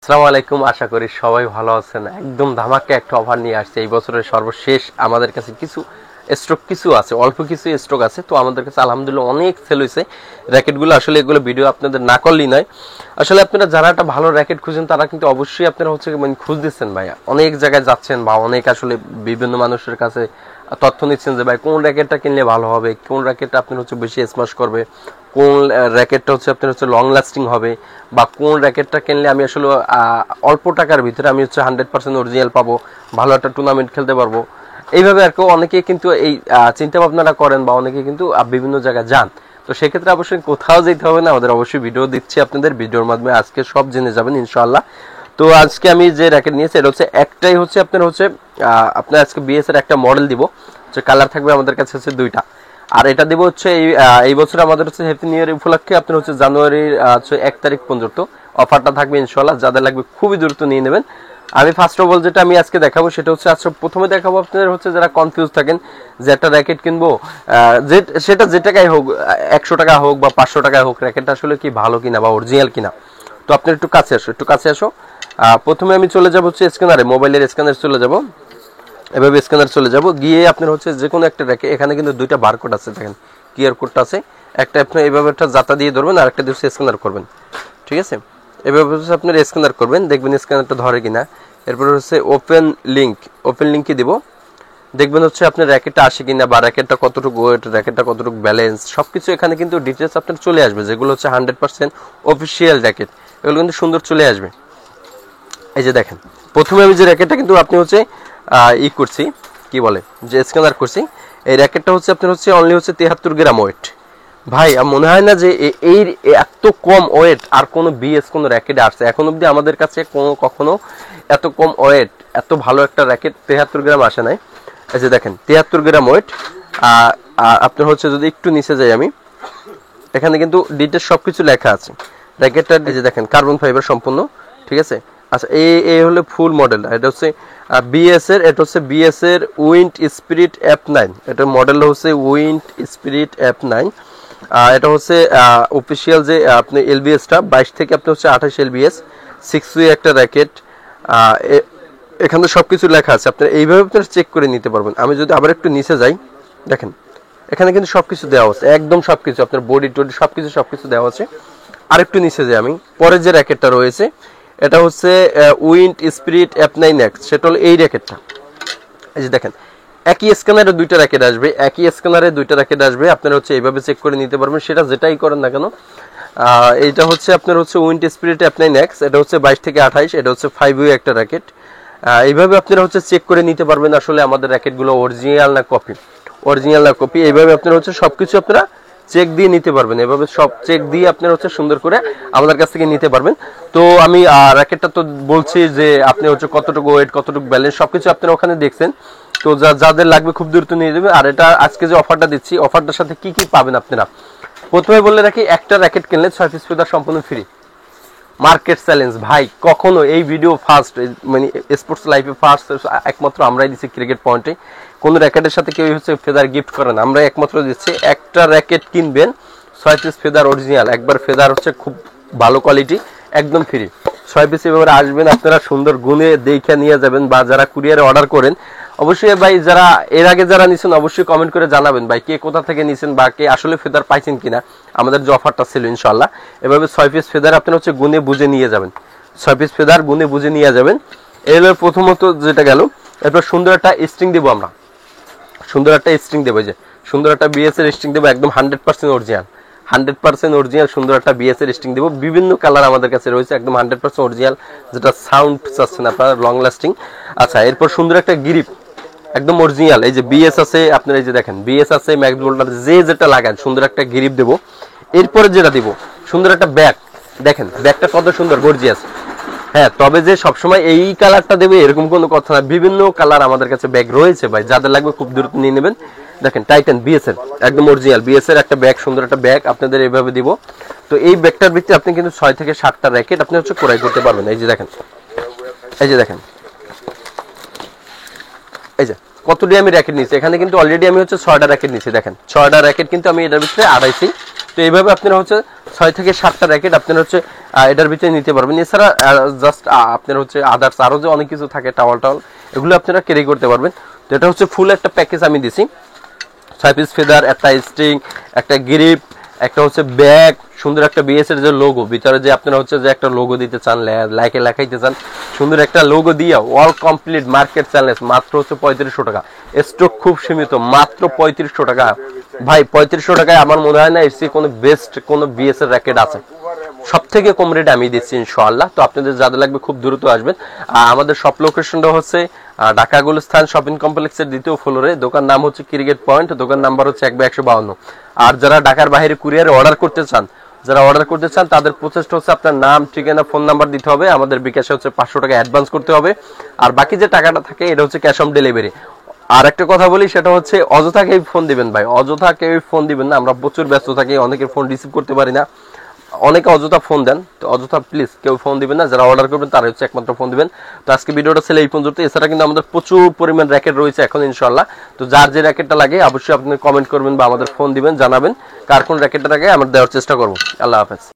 আসসালামু আলাইকুম, আশা করি সবাই ভালো আছেন। একদম ধামাকা একটা অফার নিয়ে আসছে এই বছরের সর্বশেষ। আমাদের কাছে কিছু আছে, অল্প কিছু স্টক আছে। তো আমাদের কাছে আলহামদুলিল্লাহ অনেক সেল হয়েছে র্যাকেটগুলো। আসলে এগুলো ভিডিও আপনাদের না করলেই নয়। আসলে আপনারা যারা একটা ভালো র্যাকেট খুঁজেন তারা কিন্তু অবশ্যই আপনারা মানে খুঁজ দিচ্ছেন ভাইয়া, অনেক জায়গায় যাচ্ছেন বা অনেক আসলে বিভিন্ন মানুষের কাছে তথ্য নিচ্ছেন যে ভাই কোন র্যাকেটটা কিনলে ভালো হবে, কোন র্যাকেটটা আপনার বেশি স্মাশ করবে, কোন র্যাকেটটা আপনার লং লাস্টিং হবে, বা কোন র্যাকেটটা কিনলে আমি আসলে অল্প টাকার ভিতরে আমি 100% অরিজিনাল পাবো, ভালো একটা টুর্নামেন্ট খেলতে পারবো। এইভাবে আর কি অনেকে কিন্তু এই চিন্তা ভাবনাটা করেন বা অনেকে কিন্তু বিভিন্ন জায়গায় যান। তো সেক্ষেত্রে অবশ্যই কোথাও যেতে হবে না, আমাদের অবশ্যই ভিডিও দিচ্ছি আপনাদের, ভিডিওর মাধ্যমে আজকে সব জেনে যাবেন ইনশাআল্লাহ। তো আজকে আমি যে র্যাকেট নিয়েছি এটা একটাই আপনার আজকে বিএস এর একটা মডেল দিব, কালার থাকবে আমাদের কাছে দুইটা। আর এটা দিব এই বছর আমাদের হ্যাপি নিউ ইয়ার উপলক্ষে আপনার জানুয়ারির 1 তারিখ পর্যন্ত অফারটা থাকবে ইনশাআল্লাহ। যাদের লাগবে খুবই দ্রুত নিয়ে নেবেন। আমি ফার্স্ট অফ অল যেটা আমি আজকে দেখাবো সেটা আজকে প্রথমে দেখাবো আপনাদের যারা কনফিউজ থাকেন যে একটা র্যাকেট কিনবো, সেটা যে টাকায় হোক, 100 টাকা হোক বা 500 টাকায় হোক, র্যাকেটটা আসলে কি ভালো কিনা বা অরিজিনাল কিনা। তো আপনি একটু কাছে আসো। প্রথমে আমি চলে যাবো স্ক্যানারে, মোবাইলের স্ক্যানারে চলে যাব। এভাবে স্ক্যানার চলে যাব, গিয়ে আপনার যে কোনো একটা র্যাকে এখানে কিন্তু দুইটা বারকোড আছে, দেখেন কিউআর কোডটা আছে। একটা আপনি এইভাবে একটা জাতা দিয়ে ধরবেন আর একটা দিয়ে স্ক্যানার করবেন, ঠিক আছে। এভাবে আপনার স্ক্যানার করবেন, দেখবেন স্ক্যানারটা ধরে কিনা। এরপর ওপেন লিঙ্কে দিব, দেখবেন আপনার র্যাকেটটা আসে কিনা বা র্যাকেটটা কতটুকু ওয়েট, র্যাকেটটা কতটুকু ব্যালেন্স, সবকিছু এখানে কিন্তু ডিটেলস আপনার চলে আসবে। যেগুলো 100% অফিসিয়াল র্যাকেট, এগুলো কিন্তু সুন্দর চলে আসবে। এই যে দেখেন, প্রথমে আমি যে র্যাকেটটা কিন্তু আপনি করছি, কি বলে যে স্ক্যানার করছি, এই র্যাকেটটা আপনার অনলি 73 গ্রাম ওয়েট। ভাই মনে হয় না যে এই এত কম ওয়েট আর কোন বিএস কোন র্যাকেটে আসছে এখন অবধি। আমাদের কাছে কখনো এত কম ওয়েট, এত ভালো একটা র্যাকেট 73 গ্রাম আসে নাই। এই যে দেখেন 73 গ্রাম ওয়েট। আর আপনার যদি একটু নিচে যাই আমি, এখানে কিন্তু ডিটেলস সবকিছু লেখা আছে র্যাকেটটা। এই যে দেখেন কার্বন ফাইবার সম্পূর্ণ, ঠিক আছে। আচ্ছা, এই হলো ফুল মডেল। এটা বিএস এর, এটা বিএস এর উইন্ড স্পিরিট F9। এটা মডেল উইন্ড স্পিরিট F9। এটা অফিসিয়াল যে আপনি এলবিএসটা 22 থেকে আপনি 28 এলবিএস 6 উই একটা র্যাকেট। এখানে সবকিছু লেখা আছে, আপনারা এইভাবে আপনারা চেক করে নিতে পারবেন। আমি যদি আবার একটু নিচে যাই, দেখেন এখানে কিন্তু সবকিছু দেওয়া আছে, একদম সবকিছু আপনার বডি টডি সবকিছু দেওয়া আছে। আর একটু নিচে যাই আমি, পরের যে র্যাকেটটা রয়েছে এটা উইন্ড স্পিরিট F9X, সেটা হলো এই র্যাকেটটা। এই যে দেখেন একই স্ক্যানারে দুইটা র্যাকেট আসবে, আপনারা এইভাবে চেক করে নিতে পারবেন, সেটা যেটাই করেন না কেন। এইটা আপনার উইন্ড স্পিরিট F9X, এটা 22 থেকে 28, এটা 5 উই একটা র্যাকেট। এইভাবে আপনারা চেক করে নিতে পারবেন আসলে আমাদের র্যাকেটগুলো অরিজিনাল না কপি। এইভাবে আপনারা সবকিছু আপনারা চেক দিয়ে নিতে পারবেন। এভাবে সব চেক দিয়ে আপনারা সুন্দর করে আমাদের কাছ থেকে নিতে পারবেন। তো আমি র্যাকেটটা তো বলছি যে আপনি কতটুকু ওয়েট, কতটুকু ব্যালেন্স, সবকিছু আপনারা ওখানে দেখছেন। তো যাদের লাগবে খুব দ্রুত নিয়ে যাবেন। আর এটা আজকে যে অফারটা দিচ্ছি, অফারটার সাথে কি কি পাবেন আপনারা প্রথমে বলে রাখি, একটা র্যাকেট কিনলে 6 পিস ফেদার সম্পূর্ণ ফ্রি। মার্কেট চ্যালেঞ্জ ভাই, কখনো এই ভিডিও ফার্স্ট, মানে স্পোর্টস লাইফে ফার্স্ট একমাত্র আমরাই দিচ্ছি ক্রিকেট পয়েন্টে। কোন র্যাকেটের সাথে কেউ ফেদার গিফট করেন, আমরা একমাত্র দিচ্ছি। একটা র্যাকেট কিনবেন 6 পিস ফেদার অরিজিনাল, একবার ফেদার খুব ভালো কোয়ালিটি, একদম ফ্রি। 6 পিস এভাবে আসবেন, আপনারা সুন্দর গুনে দেখে নিয়ে যাবেন। বা যারা কুরিয়ারে অর্ডার করেন, অবশ্যই ভাই যারা এর আগে যারা নিছেন অবশ্যই কমেন্ট করে জানাবেন ভাই কে কোথা থেকে নিছেন বা কে আসলে ফেদার পাইছেন কিনা। আমাদের যে অফারটা ছিল ইনশাআল্লাহ, এভাবে 6 পিস ফেদার আপনারা গুনে বুঝে নিয়ে যাবেন। 6 পিস ফেদার গুনে বুঝে নিয়ে যাবেন। এর প্রথমত যেটা গেল, এরপর সুন্দর একটা স্ট্রিং দেবো আমরা, সুন্দর একটা স্ট্রিং দেবো, যে সুন্দর একটা বিএস এর স্ট্রিং দেবো, একদম 100% অরিজিনাল সুন্দর একটা বিএস এর স্ট্রিং দেবো। বিভিন্ন কালার আমাদের কাছে রয়েছে, একদম 100% অরিজিনাল, যেটা সাউন্ড চাচ্ছেন আপনারা, লং লাস্টিং। আচ্ছা, এরপর সুন্দর একটা গ্রিপ, একদম অরিজিনাল। এই যে বিএস আছে আপনার, এই যে দেখেন বিএস আছে, ম্যাক্স বোল্টার, যে যেটা লাগান সুন্দর একটা গ্রিপ দেবো। এরপরে যেটা দিব, সুন্দর একটা ব্যাগ, দেখেন ব্যাগটা কত সুন্দর, গর্জিয়াস। হ্যাঁ, তবে যে সবসময় এই কালারটা দেবে এরকম কোনো কথা না, বিভিন্ন কালার আমাদের কাছে ব্যাগ রয়েছে ভাই, যাদের লাগবে খুব দ্রুত নিয়ে নেবেন। দেখেন টাইটান বিএস এর, একদম অরিজিনাল বিএস এর একটা ব্যাগ, সুন্দর একটা ব্যাগ আপনাদের এইভাবে দিব। তো এই ব্যাগটার ভিতরে আপনি কিন্তু 6 থেকে 7টা র্যাকেট আপনি ক্রয় করতে পারবেন। এই যে দেখেন, এই যে দেখেন, এই যে কতটি আমি র্যাকেট নিয়েছি, এখানে কিন্তু অলরেডি আমি 6টা র্যাকেট নিয়েছি। দেখেন 6টা র্যাকেট কিন্তু আমি এটার ভিতরে আড়াইছি, তো এইভাবে আপনারা হচ্ছে 6 থেকে 7টা র্যাকেট আপনারা হচ্ছে এটার ভিতরে নিতে পারবেন। এছাড়া জাস্ট আপনারা হচ্ছে আদার্স আরো যে অনেক কিছু থাকে, টাওয়াল এগুলো আপনারা ক্যারি করতে পারবেন। তো এটা হচ্ছে ফুল একটা প্যাকেজ আমি দিছি, 6 পিস ফেদার, একটা স্ট্রিং, একটা গ্রিপ, একটা হচ্ছে ব্যাগ, সুন্দর একটা বিএস এর যে লোগো, ভিতরে যে আপনারা হচ্ছে যে একটা লোগো দিতে চান, লাইকে লেখাইতে চান, সুন্দর একটা লোগো দিয়ে অল কমপ্লিট মার্কেট চ্যালেঞ্জ মাত্র হচ্ছে 3500 টাকা। স্টক খুব সীমিত, মাত্র 3500 টাকা ভাই। 3500 টাকায় আমার মনে হয় না এসি কোনো বেস্ট কোনো বিএস এর র্যাকেট আছে। সব থেকে কম রেট আমি দিচ্ছি ইনশাআল্লাহ। তো আপনাদের যাদের লাগবে খুব দ্রুত আসবেন। আমাদের শপ লোকেশনটা হচ্ছে ঢাকা গুলিস্তান শপিং কমপ্লেক্সের 2য় ফ্লোরে। দোকান নাম হচ্ছে ক্রিকেট পয়েন্ট, দোকান নাম্বার হচ্ছে 152। আর যারা ঢাকার বাইরে কুরিয়ারে অর্ডার করতে চান, তাদের প্রচেষ্টা হচ্ছে আপনার নাম, ঠিকানা, ফোন নাম্বার দিতে হবে। আমাদের বিকাশে হচ্ছে 500 টাকা অ্যাডভান্স করতে হবে, আর বাকি যে টাকাটা থাকে এটা হচ্ছে ক্যাশ অন ডেলিভারি। আর একটা কথা বলি, সেটা হচ্ছে অযথা কেউ ফোন দিবেন ভাই, অযথা কেউ ফোন দিবেন না। আমরা প্রচুর ব্যস্ত থাকি, অনেকের ফোন রিসিভ করতে পারি না, অনেকে অযথা ফোন দেন। তো অযথা প্লিজ কেউ ফোন দিবেন না, যারা অর্ডার করবেন তারা হচ্ছে একমাত্র ফোন দিবেন। তো আজকে ভিডিওটা ছিল এই পর্যন্ত। এছাড়া কিন্তু আমাদের প্রচুর পরিমাণ র্যাকেট রয়েছে এখন ইনশাআল্লাহ। তো যার যে র্যাকেটটা লাগে অবশ্যই আপনি কমেন্ট করবেন বা আমাদের ফোন দিবেন, জানাবেন কার কোন র্যাকেটটা লাগে, আমরা দেওয়ার চেষ্টা করবো। আল্লাহ হাফেজ।